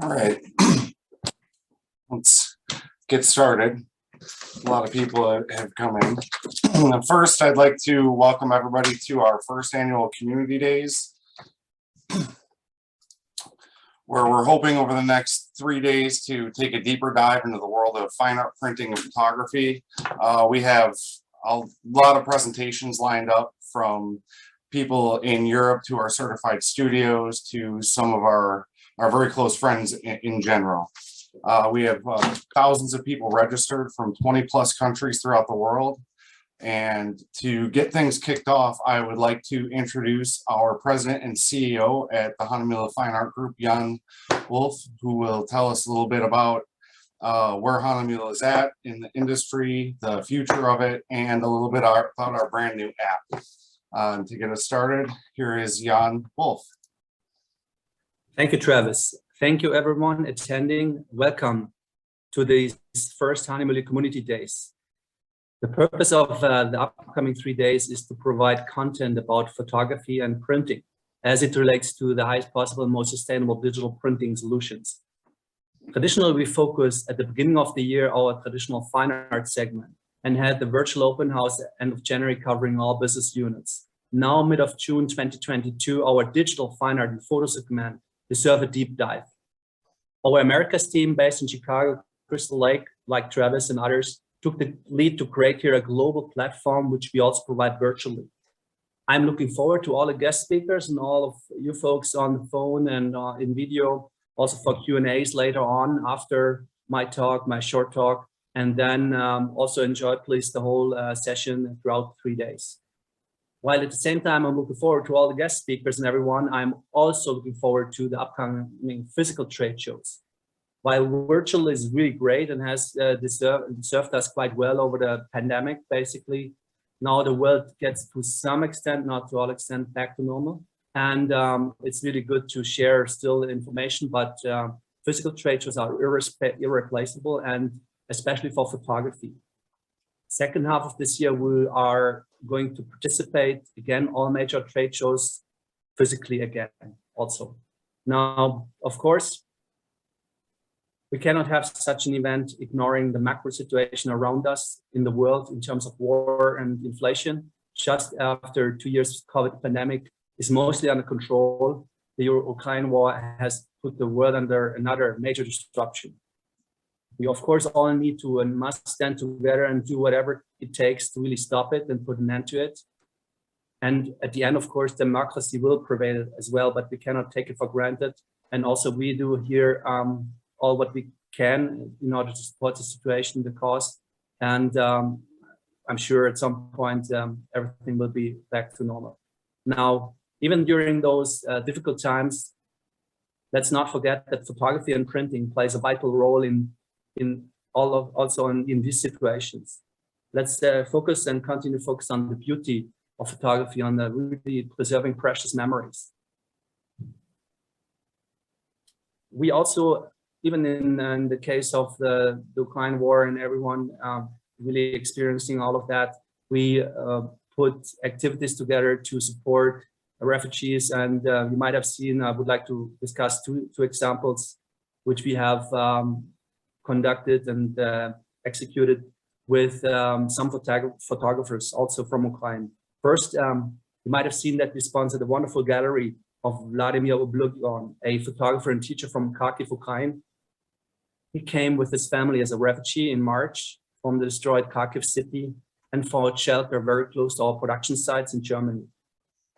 All right, let's get started. A lot of people have come in. First, I'd like to welcome everybody to our first annual Community Days, where we're hoping over the next 3 days to take a deeper dive into the world of fine art printing and photography. We have a lot of presentations lined up, from people in Europe to our certified studios to some of our very close friends in general. We have thousands of people registered from 20+ countries throughout the world. And to get things kicked off, I would like to introduce our president and CEO at the Hahnemühle Fine Art Group, Jan Wölfle, who will tell us a little bit about where Hahnemühle is at in the industry, the future of it, and a little bit about our brand new app. To get us started, here is Jan Wölfle. Thank you, Travis. Thank you, everyone attending. Welcome to these first Hahnemühle Community Days. The purpose of the upcoming 3 days is to provide content about photography and printing as it relates to the highest possible and most sustainable digital printing solutions. Traditionally, we focus at the beginning of the year our traditional fine art segment and had the virtual open house at end of January covering all business units. Now, mid of June 2022, our digital fine art and photo segment deserve a deep dive. Our Americas team based in Chicago, Crystal Lake, like Travis and others, took the lead to create here a global platform, which we also provide virtually. I'm looking forward to all the guest speakers and all of you folks on the phone and in video, also for Q&As later on after my talk, my short talk, and then also enjoy, please, the whole session throughout 3 days. While at the same time, I'm looking forward to all the guest speakers and everyone, I'm also looking forward to the upcoming physical trade shows. While virtual is really great and has served us quite well over the pandemic, basically, now the world gets to some extent, not to all extent, back to normal. And it's really good to share still information, but physical trade shows are irreplaceable, and especially for photography. Second half of this year, we are going to participate again, all major trade shows physically again also. Now, of course, we cannot have such an event ignoring the macro situation around us in the world in terms of war and inflation. Just after 2 years COVID pandemic is mostly under control, the Ukraine war has put the world under another major disruption. We, of course, all need to and must stand together and do whatever it takes to really stop it and put an end to it. And at the end, of course, democracy will prevail as well, but we cannot take it for granted. And also we do here all what we can in order to support the situation, the cause. And I'm sure at some point, everything will be back to normal. Now, even during those difficult times, let's not forget that photography and printing plays a vital role in these situations. Let's focus and continue to focus on the beauty of photography, on the really preserving precious memories. We also, even in the case of the Ukraine war and everyone really experiencing all of that, we put activities together to support refugees. And you might have seen, I would like to discuss two examples which we have conducted and executed with some photographers also from Ukraine. First, you might have seen that we sponsored a wonderful gallery of Vladimir Oblugon, a photographer and teacher from Kharkiv, Ukraine. He came with his family as a refugee in March from the destroyed Kharkiv city and found shelter very close to our production sites in Germany.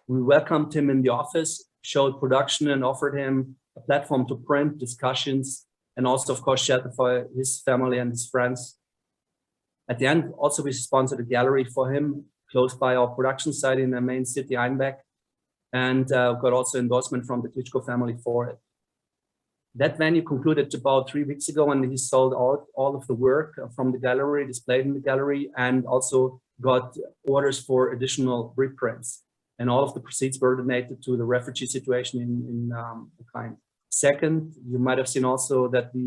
We welcomed him in the office, showed production, and offered him a platform to print, discussions, and also, of course, shelter for his family and his friends. At the end, also, we sponsored a gallery for him close by our production site in the main city, Einbeck, and got also endorsement from the Klitschko family for it. That venue concluded about 3 weeks ago, and he sold out all of the work from the gallery, displayed in the gallery, and also got orders for additional reprints. And all of the proceeds were donated to the refugee situation in Ukraine. Second, you might have seen also that we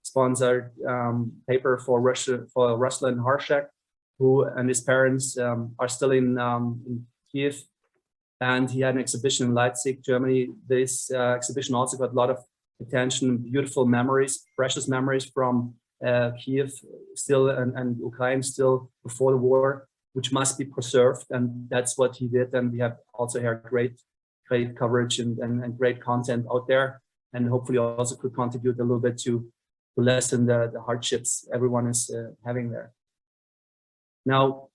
sponsored paper for Ruslan Harshak, who and his parents are still in Kiev, and he had an exhibition in Leipzig, Germany. This exhibition also got a lot of attention, beautiful memories, precious memories from Kiev still and Ukraine still before the war, which must be preserved. And that's what he did. And we have also here great coverage and great content out there. And hopefully also could contribute a little bit to lessen the hardships everyone is having there. Now,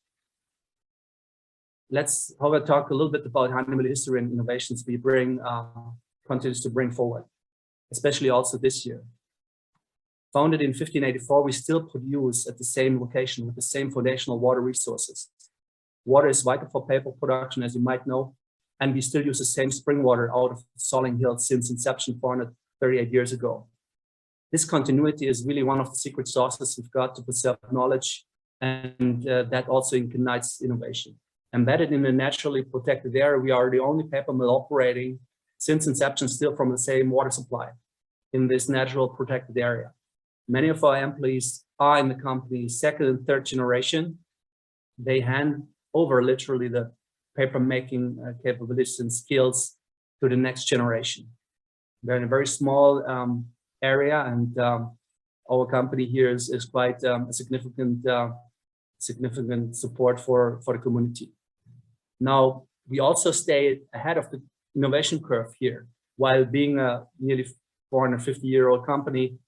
let's however talk a little bit about Hahnemühle history and innovations we bring, continues to bring forward, especially also this year. Founded in 1584, we still produce at the same location with the same foundational water resources. Water is vital for paper production, as you might know, and we still use the same spring water out of Solling Hills since inception 438 years ago. This continuity is really one of the secret sauces we've got to preserve knowledge, and that also ignites innovation. Embedded in a naturally protected area, we are the only paper mill operating since inception still from the same water supply in this natural protected area. Many of our employees are in the company second and third generation. They hand over literally the paper making capabilities and skills to the next generation. We're in a very small area, and our company here is quite a significant support for the community. Now, we also stay ahead of the innovation curve here. While being a nearly 450-year-old company,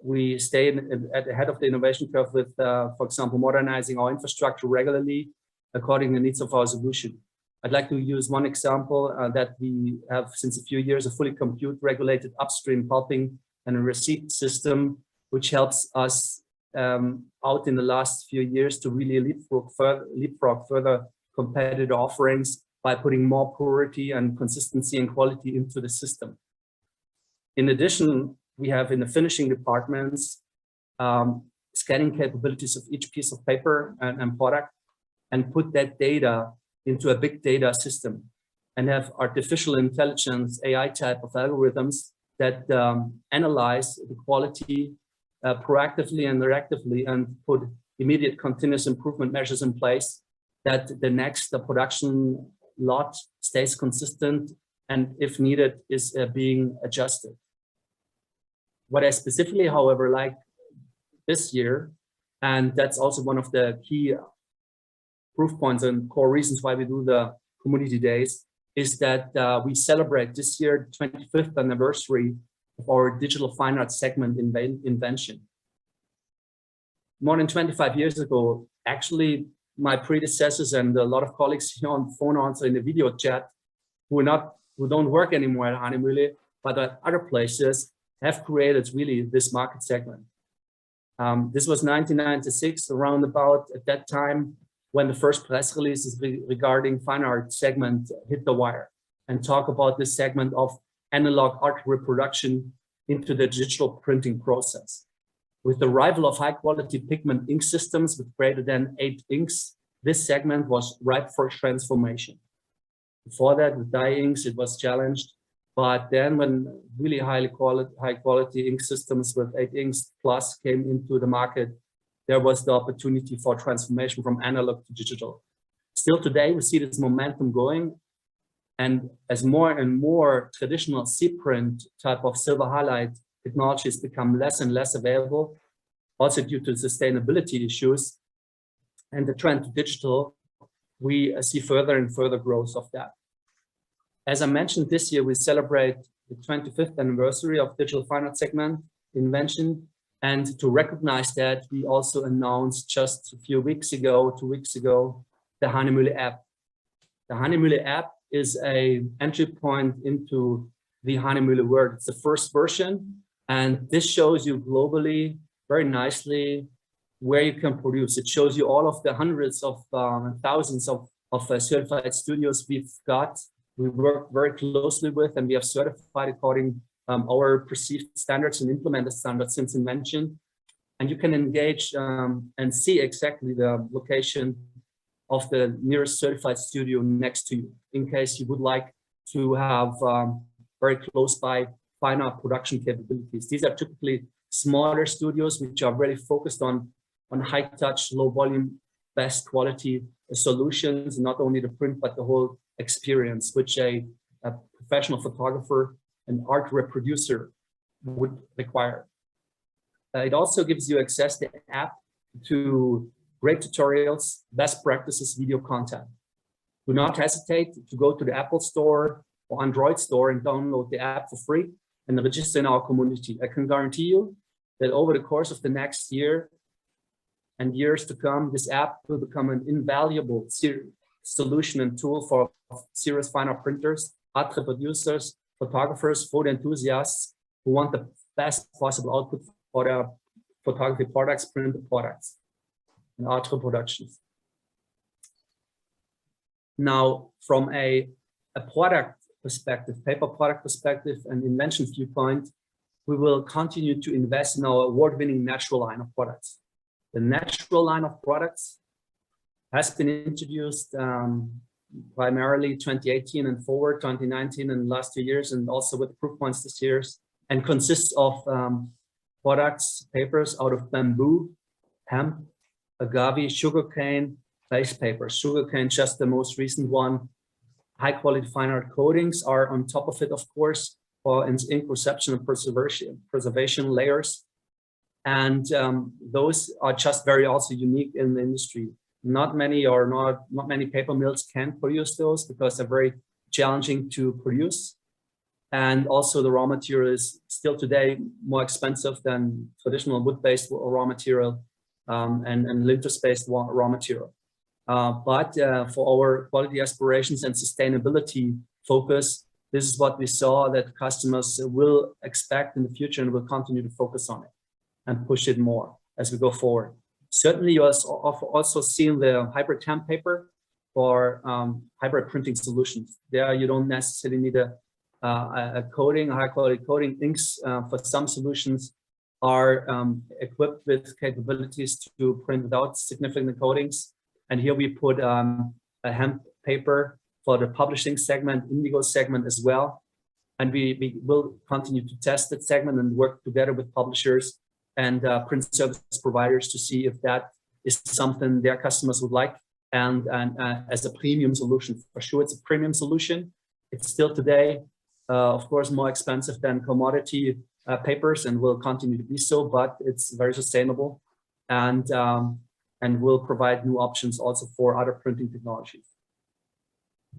we stay ahead of the innovation curve with, for example, modernizing our infrastructure regularly according to the needs of our solution. I'd like to use one example that we have since a few years, a fully compute-regulated upstream pulping and receipt system, which helps us out in the last few years to really leapfrog further competitive offerings by putting more purity and consistency and quality into the system. In addition, we have in the finishing departments scanning capabilities of each piece of paper and product, and put that data into a big data system, and have artificial intelligence, AI type of algorithms that analyze the quality proactively and reactively, and put immediate continuous improvement measures in place that the next production lot stays consistent, and if needed is being adjusted. What I specifically, however, like this year, and that's also one of the key proof points and core reasons why we do the community days, is that we celebrate this year the 25th anniversary of our digital fine art segment invention. More than 25 years ago, actually, my predecessors and a lot of colleagues here on the phone, also in the video chat, who don't work anymore at Hahnemühle, but at other places, have created really this market segment. This was 1996, around about at that time, when the first press releases regarding fine art segment hit the wire, and talk about this segment of analog art reproduction into the digital printing process. With the arrival of high quality pigment ink systems with greater than 8 inks, this segment was ripe for transformation. Before that, with dye inks, it was challenged. But then when really high quality ink systems with 8 inks plus came into the market, there was the opportunity for transformation from analog to digital. Still today, we see this momentum going. And as more and more traditional C-print type of silver highlight technologies become less and less available, also due to sustainability issues and the trend to digital, we see further and further growth of that. As I mentioned, this year we celebrate the 25th anniversary of digital fine art segment invention. And to recognize that, we also announced just a few weeks ago, 2 weeks ago, the Hahnemühle app. The Hahnemühle app is an entry point into the Hahnemühle world. It's the first version, and this shows you globally very nicely where you can produce. It shows you all of the hundreds of thousands of certified studios we've got. We work very closely with, and we have certified according our perceived standards and implemented standards since invention. And you can engage and see exactly the location of the nearest certified studio next to you, in case you would like to have very close by fine art production capabilities. These are typically smaller studios which are really focused on high touch, low volume, best quality solutions, not only the print, but the whole experience, which a professional photographer, an art reproducer would require. It also gives you access to the app to great tutorials, best practices, video content. Do not hesitate to go to the Apple Store or Android Store and download the app for free and register in our community. I can guarantee you that over the course of the next year and years to come, this app will become an invaluable solution and tool for serious fine art printers, art producers, photographers, photo enthusiasts who want the best possible output for their photography products, printed products, and art reproductions. Now, from a product perspective, paper product perspective, and invention viewpoint, we will continue to invest in our award-winning natural line of products. The natural line of products has been introduced primarily 2018 and forward, 2019 and last 2 years, and also with proof points this year, and consists of products, papers out of bamboo, hemp, agave, sugarcane, based papers. Sugarcane, just the most recent one. High quality fine art coatings are on top of it, of course, for ink reception and preservation layers. And those are just very also unique in the industry. Not many paper mills can produce those because they're very challenging to produce. And also the raw material is still today more expensive than traditional wood-based raw material and linters-based raw material. But for our quality aspirations and sustainability focus, this is what we saw that customers will expect in the future and will continue to focus on it and push it more as we go forward. Certainly, you also seen the hybrid temp paper for hybrid printing solutions. There, you don't necessarily need a coating, a high quality coating. Inks for some solutions are equipped with capabilities to print without significant coatings. And here we put a hemp paper for the publishing segment, indigo segment as well. And we will continue to test that segment and work together with publishers and print service providers to see if that is something their customers would like. And as a premium solution, for sure, it's a premium solution. It's still today, of course, more expensive than commodity papers and will continue to be so, but it's very sustainable and will provide new options also for other printing technologies.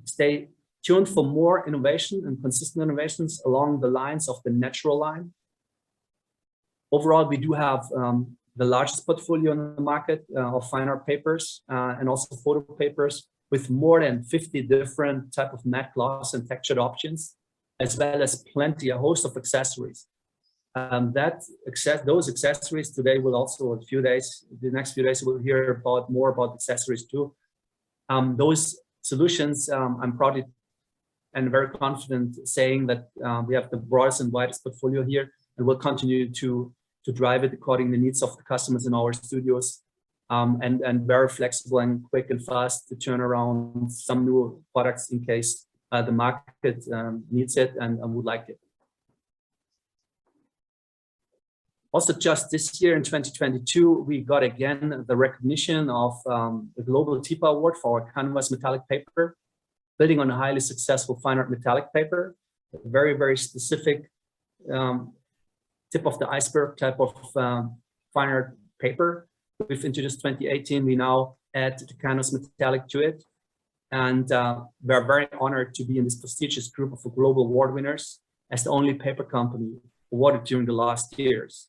Stay tuned for more innovation and consistent innovations along the lines of the natural line. Overall, we do have the largest portfolio in the market of fine art papers and also photo papers with more than 50 different type of matte gloss and textured options, as well as a host of accessories. Those accessories today will also, the next few days, we'll hear more about accessories too. Those solutions, I'm proud and very confident saying that we have the broadest and widest portfolio here, and we'll continue to drive it according to the needs of the customers in our studios, and very flexible and quick and fast to turn around some new products in case the market needs it and would like it. Also, just this year in 2022, we got again the recognition of the Global TIPA Award for our canvas metallic paper, building on a highly successful fine art metallic paper, a very, very specific tip of the iceberg type of fine art paper. We've introduced 2018, we now add the canvas metallic to it. And we're very honored to be in this prestigious group of global award winners as the only paper company awarded during the last years.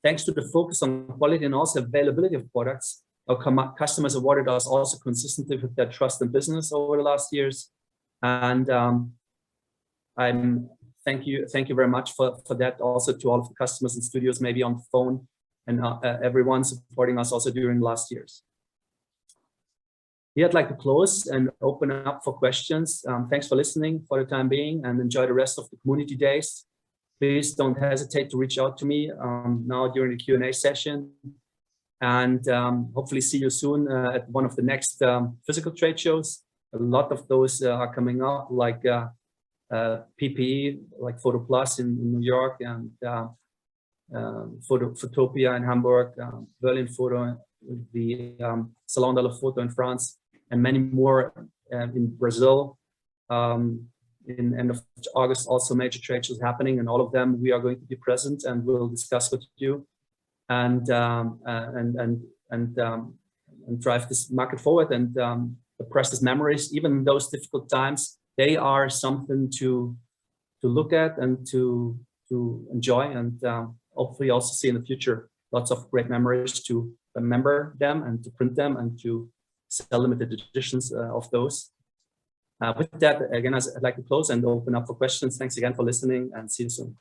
Thanks to the focus on quality and also availability of products, our customers awarded us also consistently with their trust and business over the last years. And thank you very much for that, also to all of the customers and studios, maybe on the phone, and everyone supporting us also during the last years. Here I'd like to close and open up for questions. Thanks for listening for the time being, and enjoy the rest of the community days. Please don't hesitate to reach out to me now during the Q&A session, and hopefully see you soon at one of the next physical trade shows. A lot of those are coming up, like PPE, like Photo Plus in New York, and Photopia in Hamburg, Berlin Photo, the Salon de la Photo in France, and many more in Brazil, in in end of August, also major trade shows happening, and all of them we are going to be present and we'll discuss with you and drive this market forward and the precious memories. Even in those difficult times, they are something to look at and to enjoy, and hopefully also see in the future lots of great memories to remember them and to print them and to sell limited editions of those. With that, again, I'd like to close and open up for questions. Thanks again for listening, and see you soon.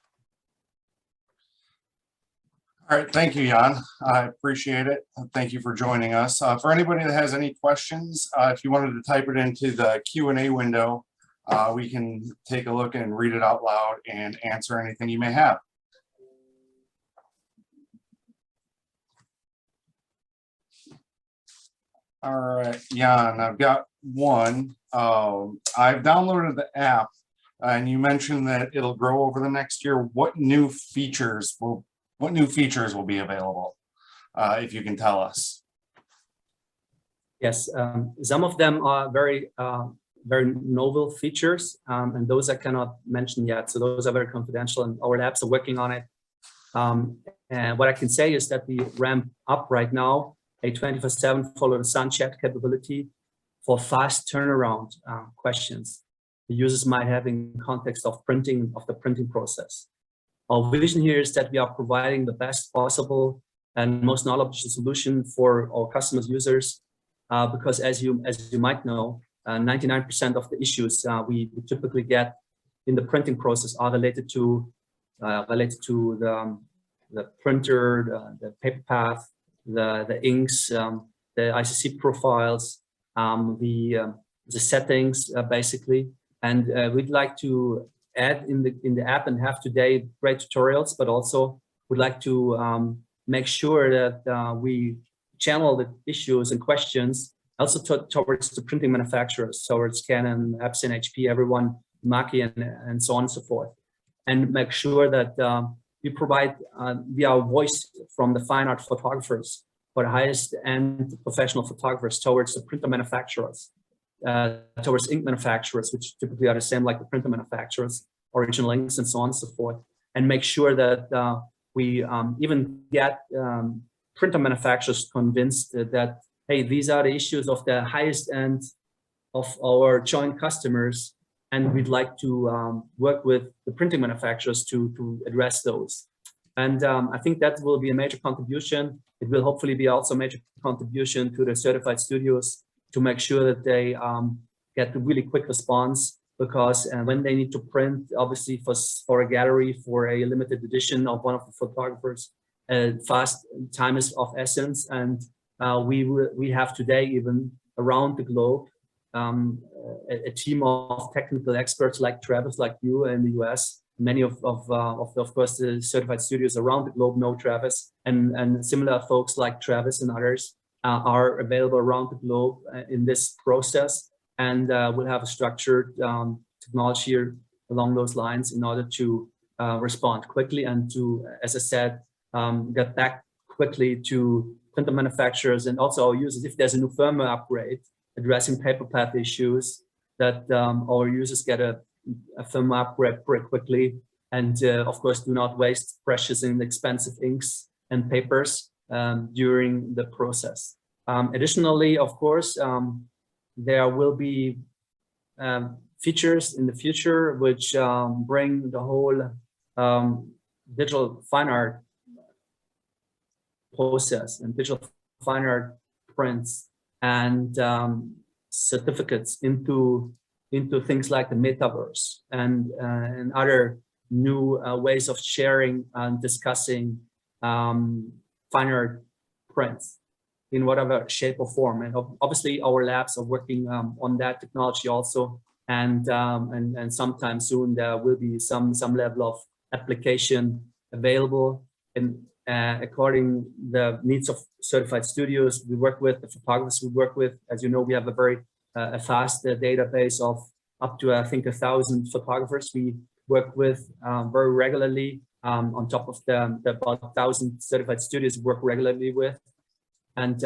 All right, thank you, Jan. I appreciate it. Thank you for joining us. For anybody that has any questions, if you wanted to type it into the Q&A window, we can take a look and read it out loud and answer anything you may have. All right, Jan, I've got one. I've downloaded the app, and you mentioned that it'll grow over the next year. What new features will be available, if you can tell us? Yes, some of them are very novel features, and those I cannot mention yet. So those are very confidential, and our labs are working on it. And what I can say is that we ramp up right now a 24/7 follow the sun chat capability for fast turnaround questions the users might have in context of the printing process. Our vision here is that we are providing the best possible and most knowledgeable solution for our customers, users, because as you might know, 99% of the issues we typically get in the printing process are related to the printer, the paper path, the inks, the ICC profiles, the settings, basically. And we'd like to add in the app and have today great tutorials, but also would like to make sure that we channel the issues and questions also towards the printing manufacturers, towards Canon, Epson, HP, everyone, Maki, and so on and so forth, and make sure that we provide our voice from the fine art photographers for the highest end professional photographers towards the printer manufacturers, towards ink manufacturers, which typically are the same like the printer manufacturers, original inks, and so on and so forth, and make sure that we even get printer manufacturers convinced that, hey, these are the issues of the highest end of our joint customers, and we'd like to work with the printing manufacturers to address those. And I think that will be a major contribution. It will hopefully be also a major contribution to the certified studios to make sure that they get a really quick response, because when they need to print, obviously for a gallery, for a limited edition of one of the photographers, fast time is of essence. And we have today, even around the globe, a team of technical experts like Travis, like you in the US. Many of course, the certified studios around the globe know Travis, and similar folks like Travis and others are available around the globe in this process, and we'll have a structured technology here along those lines in order to respond quickly and to, as I said, get back quickly to printer manufacturers and also our users. If there's a new firmware upgrade addressing paper path issues, that our users get a firmware upgrade pretty quickly, and of course do not waste precious and expensive inks and papers during the process. Additionally, of course, there will be features in the future which bring the whole digital fine art process and digital fine art prints and certificates into things like the metaverse and other new ways of sharing and discussing fine art prints in whatever shape or form. And obviously our labs are working on that technology also, and sometime soon there will be some level of application available. And according the needs of certified studios we work with, the photographers we work with, as you know, we have a very fast database of up to, I think, 1,000 photographers we work with very regularly, on top of the about 1,000 certified studios we work regularly with. And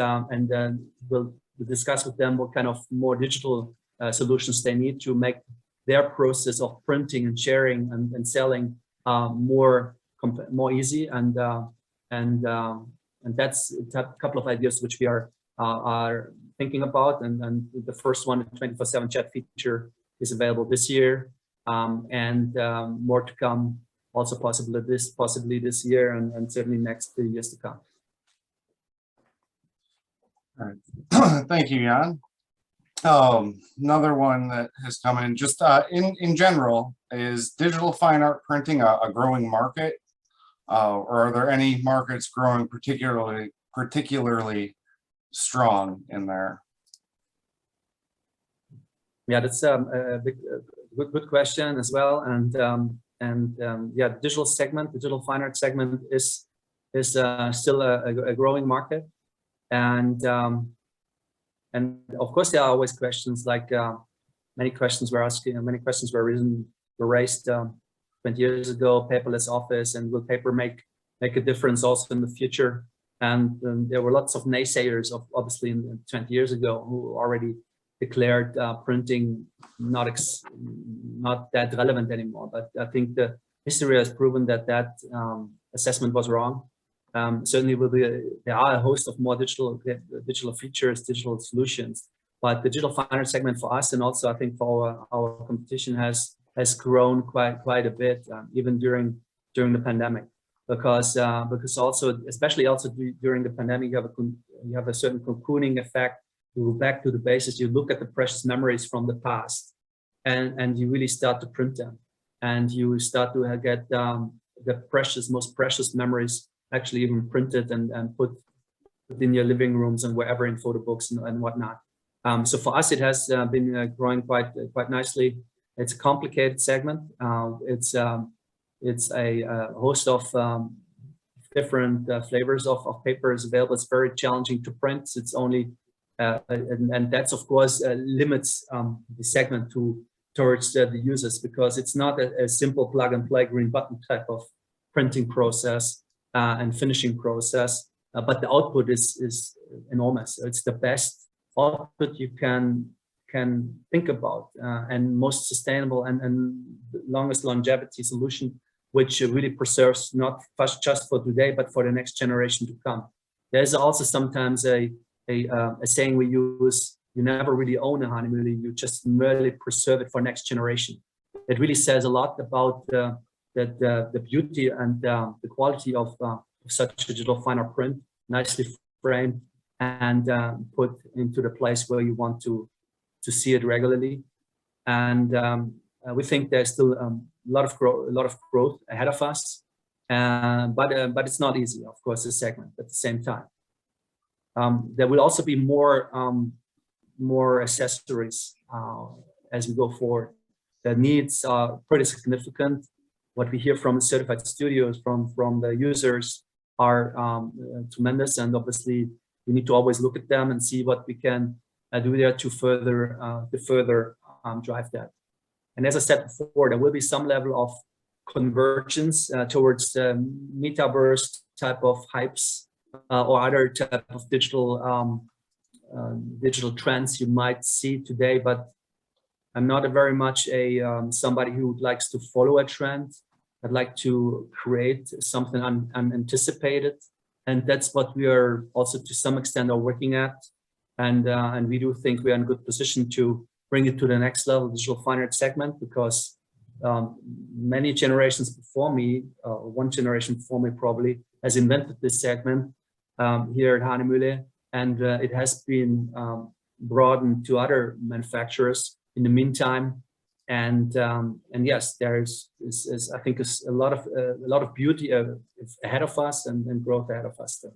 we'll discuss with them what kind of more digital solutions they need to make their process of printing and sharing and selling more easy, and that's a couple of ideas which we are thinking about, and the first one, 24/7 chat feature, is available this year, and more to come, also possibly this year, and certainly next 2 years to come. All right. Thank you, Jan. Another one that has come in, just in general, is digital fine art printing a growing market, or are there any markets growing particularly strong in there? Yeah, that's a good question as well, and yeah, digital fine art segment is still a growing market, and of course there are always questions, like many questions were raised 20 years ago: paperless office, and will paper make a difference also in the future? And there were lots of naysayers obviously in 20 years ago who already declared printing not that relevant anymore. But I think the history has proven that assessment was wrong. Certainly there are a host of more digital features, digital solutions, but the digital fine art segment for us, and also I think for our competition, has grown quite a bit, even during the pandemic, because also, especially also during the pandemic, you have a certain cocooning effect. You go back to the basis, you look at the precious memories from the past, and you really start to print them, and you start to get the most precious memories actually even printed and put in your living rooms and wherever, in photo books and whatnot. So for us, it has been growing quite nicely. It's a complicated segment. It's a host of different flavors of papers available. It's very challenging to print. It's only and that's of course limits the segment towards the users, because it's not a simple plug and play green button type of printing process and finishing process, but the output is enormous. It's the best output you can think about, and most sustainable and longest longevity solution, which really preserves not just for today but for the next generation to come. There's also sometimes a saying we use: you never really own a Hahnemühle, you just merely preserve it for next generation. It really says a lot about the beauty and the quality of such a digital fine art print, nicely framed and put into the place where you want to see it regularly. And we think there's still a lot of growth ahead of us, but it's not easy, of course, this segment at the same time. There will also be more accessories as we go forward. The needs are pretty significant. What we hear from certified studios, from the users, are tremendous, and obviously we need to always look at them and see what we can do there to further drive that. And as I said before, there will be some level of convergence towards the metaverse type of hypes or other type of digital trends you might see today. But I'm not very much somebody who likes to follow a trend. I'd like to create something unanticipated, and that's what we are also to some extent are working at. And we do think we are in a good position to bring it to the next level, digital fine art segment, because many generations before me, one generation before me probably, has invented this segment here at Hahnemühle, and it has been broadened to other manufacturers in the meantime. And yes, there is I think a lot of beauty ahead of us and growth ahead of us there.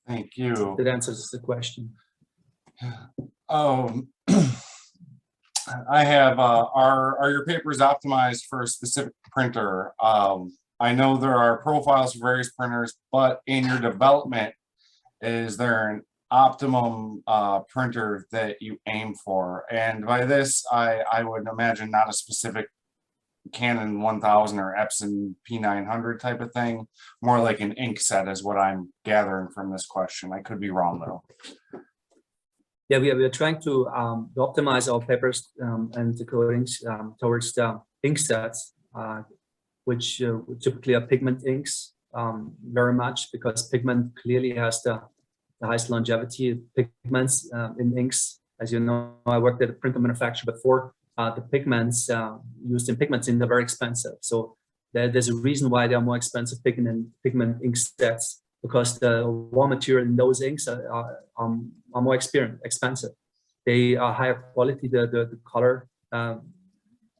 Thank you. That answers the question. I have, are your papers optimized for a specific printer? I know there are profiles for various printers, but in your development, is there an optimum printer that you aim for? And by this, I would imagine not a specific Canon 1000 or Epson P900 type of thing, more like an ink set is what I'm gathering from this question. I could be wrong though. Yeah, we are trying to optimize our papers and the coatings towards the ink sets, which typically are pigment inks very much, because pigment clearly has the highest longevity. Pigments in inks, as you know, I worked at a printer manufacturer before. The pigments used in pigments are very expensive. So there's a reason why they are more expensive pigment ink sets, because the raw material in those inks are more expensive. They are higher quality. The color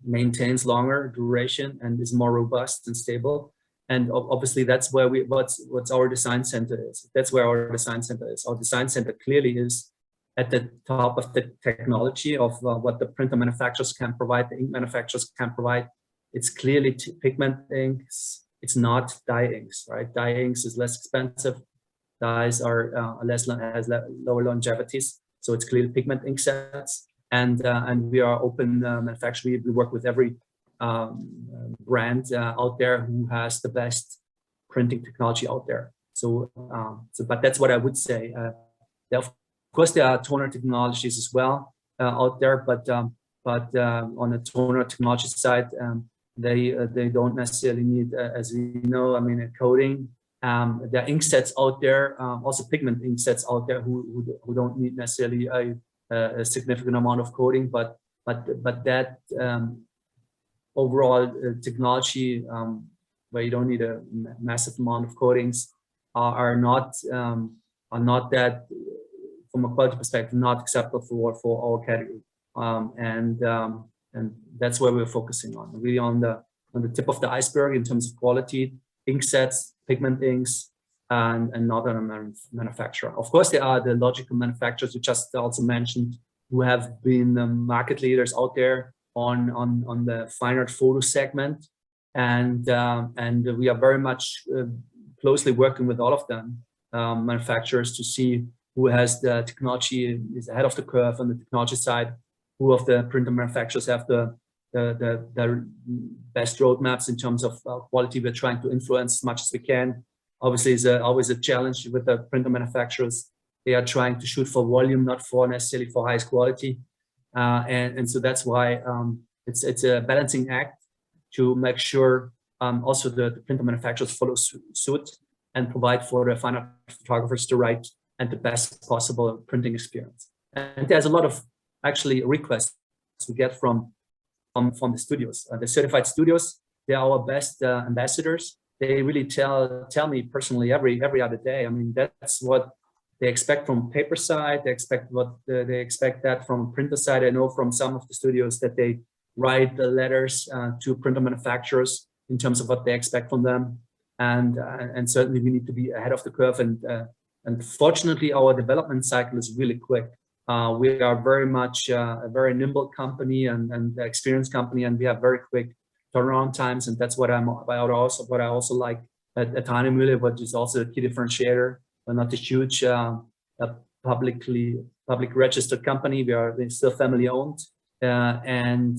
maintains longer duration and is more robust and stable. And obviously, that's where what's our design center is. That's where our design center is. Our design center clearly is at the top of the technology of what the printer manufacturers can provide, the ink manufacturers can provide. It's clearly pigment inks. It's not dye inks, right? Dye inks is less expensive. Dyes are has lower longevities. So it's clearly pigment ink sets. And we are open manufacturer. We work with every brand out there who has the best printing technology out there. So, but that's what I would say. Of course, there are toner technologies as well out there, but on the toner technology side, they don't necessarily need, as we know, I mean, a coating. There are ink sets out there, also pigment ink sets out there who don't need necessarily a significant amount of coating, but that overall technology where you don't need a massive amount of coatings are not that, from a quality perspective, not acceptable for our category, and that's where we're focusing on, really on the tip of the iceberg in terms of quality, ink sets, pigment inks, and not on a manufacturer. Of course, there are the logical manufacturers you just also mentioned, who have been the market leaders out there on the fine art photo segment, and we are very much closely working with all of them manufacturers to see who has the technology, is ahead of the curve on the technology side, who of the printer manufacturers have the best roadmaps in terms of quality. We're trying to influence as much as we can. Obviously, it's always a challenge with the printer manufacturers. They are trying to shoot for volume, not for necessarily for highest quality. And so that's why it's a balancing act to make sure also the printer manufacturers follow suit and provide for the fine art photographers the right and the best possible printing experience. And there's a lot of actually requests we get from the studios. The certified studios, they're our best ambassadors. They really tell me personally every other day. I mean, that's what they expect from paper side. They expect that from printer side. I know from some of the studios that they write the letters to printer manufacturers in terms of what they expect from them. And certainly we need to be ahead of the curve. And fortunately, our development cycle is really quick. We are very much a very nimble company and experienced company, and we have very quick turnaround times, and that's what I also like at Hahnemühle, which is also a key differentiator. We're not a huge public registered company. We're still family owned, and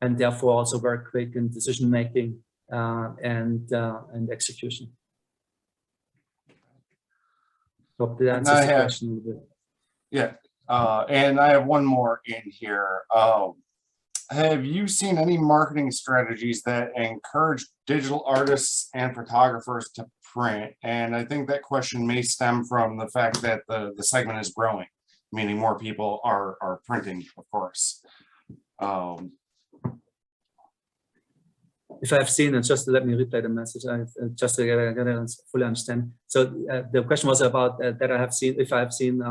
therefore also very quick in decision making and execution. Hope that answers the question a little bit. Yeah, and I have one more in here. Have you seen any marketing strategies that encourage digital artists and photographers to print? And I think that question may stem from the fact that the segment is growing, meaning more people are printing, of course. If I've seen, and just to let me replay the message, just to get a fully understand. So the question was about that I have seen, if I've seen.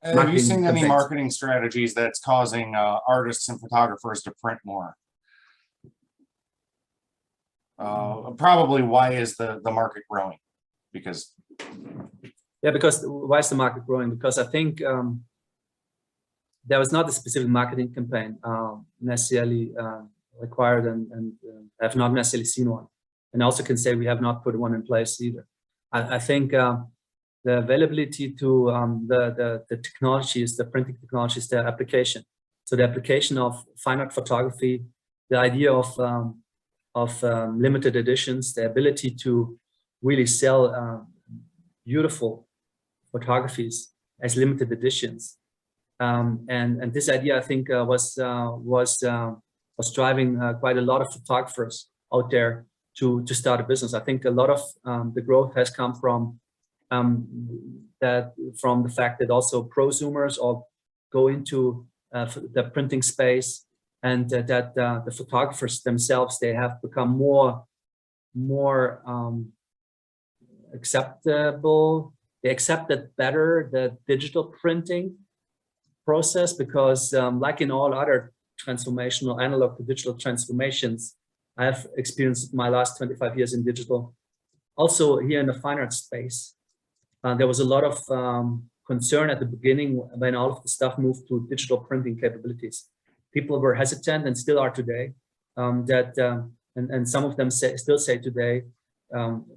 Have you seen any marketing strategies that's causing artists and photographers to print more? Probably why is the market growing? Because why is the market growing? Because I think there was not a specific marketing campaign necessarily required, and I have not necessarily seen one. And I also can say we have not put one in place either. I think the availability to the technologies, the printing technologies, the application. So the application of fine art photography, the idea of limited editions, the ability to really sell beautiful photographies as limited editions, And this idea, I think, was driving quite a lot of photographers out there to start a business. I think a lot of the growth has come from the fact that also prosumers all go into the printing space, and that the photographers themselves, they have become more acceptable. They accepted better the digital printing process, because like in all other transformational analog to digital transformations I have experienced my last 25 years in digital, also here in the fine art space, there was a lot of concern at the beginning when all of the stuff moved to digital printing capabilities. People were hesitant, and still are today, and some of them still say today,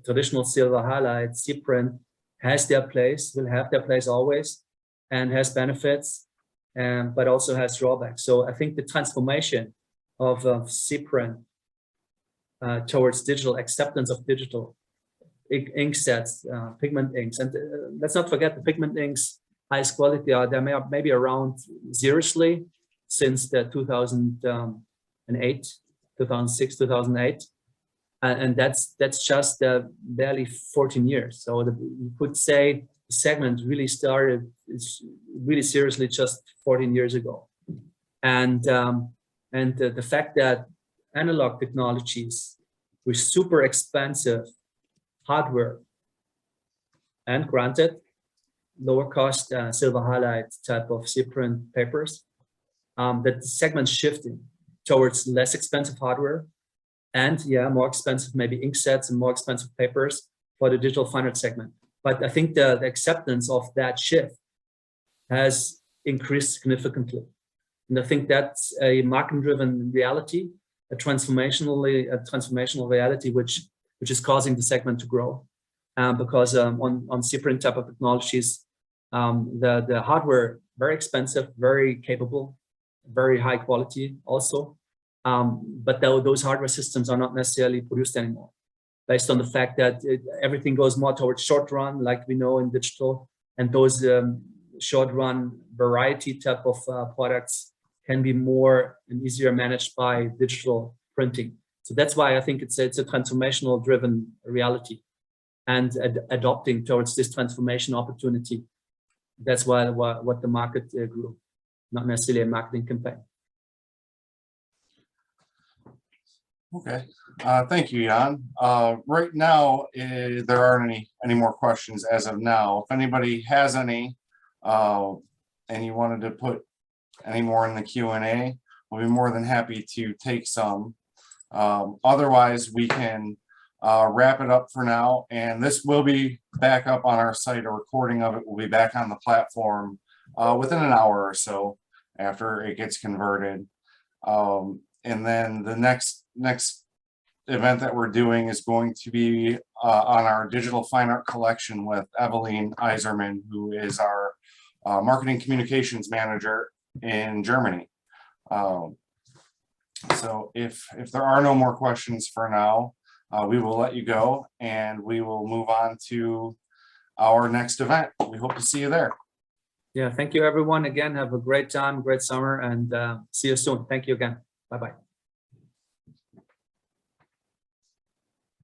traditional silver highlight, C-print has their place, will have their place always, and has benefits, but also has drawbacks. So I think the transformation of C-print towards digital, acceptance of digital ink sets, pigment inks, and let's not forget the pigment inks, highest quality are there maybe around seriously since the 2008, 2006, 2008. And that's just barely 14 years. So you could say the segment really started really seriously just 14 years ago. And the fact that analog technologies with super expensive hardware and granted lower cost silver highlight type of C-print papers, that the segment's shifting towards less expensive hardware, and yeah, more expensive maybe ink sets and more expensive papers for the digital fine art segment. But I think the acceptance of that shift has increased significantly. And I think that's a market-driven reality, a transformational reality, which is causing the segment to grow. Because on C-print type of technologies, the hardware, very expensive, very capable, very high quality also. But those hardware systems are not necessarily produced anymore, based on the fact that everything goes more towards short run, like we know in digital, and those short run variety type of products can be more and easier managed by digital printing. So that's why I think it's a transformational driven reality, and adopting towards this transformation opportunity. That's why what the market grew, not necessarily a marketing campaign. Okay, thank you, Jan. Right now, there aren't any more questions as of now. If anybody has any, and you wanted to put any more in the Q&A, we'll be more than happy to take some. Otherwise, we can wrap it up for now, and this will be back up on our site. A recording of it will be back on the platform within an hour or so after it gets converted. And then the next event that we're doing is going to be on our digital fine art collection with Eveline Iserman, who is our marketing communications manager in Germany. So if there are no more questions for now, we will let you go, and we will move on to our next event. We hope to see you there. Yeah, thank you everyone. Again, have a great time, great summer, and see you soon. Thank you again. Bye-bye.